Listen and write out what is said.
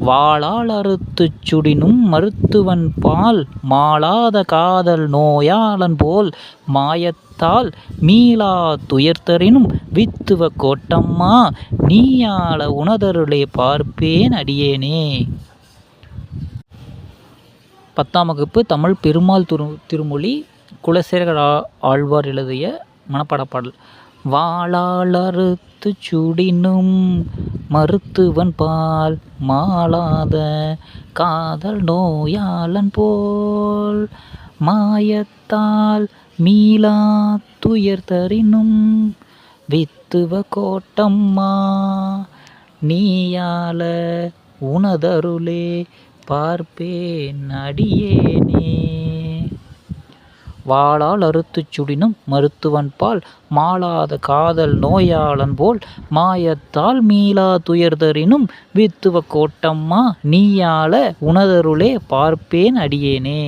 வாளால் அறுத்துச் சுடினும் மருத்துவன் பால் மாளாத காதல் நோயாளன் போல் மாயத்தால் மீளா துயர்தரினும் வித்துவ கோட்டம்மா நீயாள உனதருளே பார்ப்பேன் அடியேனே. 10ஆம் வகுப்பு தமிழ் பெருமாள் திருமொழி குலசேகர ஆழ்வார் எழுதிய மனப்பாடப் பாடல். வாளால் அறுத்துச் சுடினும் மருத்துவன் பால் மாளாத காதல் நோயாளன் போல் மாயத்தால் மீளா துயர்தரினும் வித்துவ கோட்டம்மா நீயாள உனதருளே பார்ப்பேன் அடியேனே. வாளால் அறுத்துச் சுடினும் மருத்துவன் பால் மாளாத காதல் நோயாளன் போல் மாயத்தால் மீளா துயர்தரினும் வித்துவ கோட்டம்மா நீயாள உனதருளே பார்ப்பேன் அடியேனே.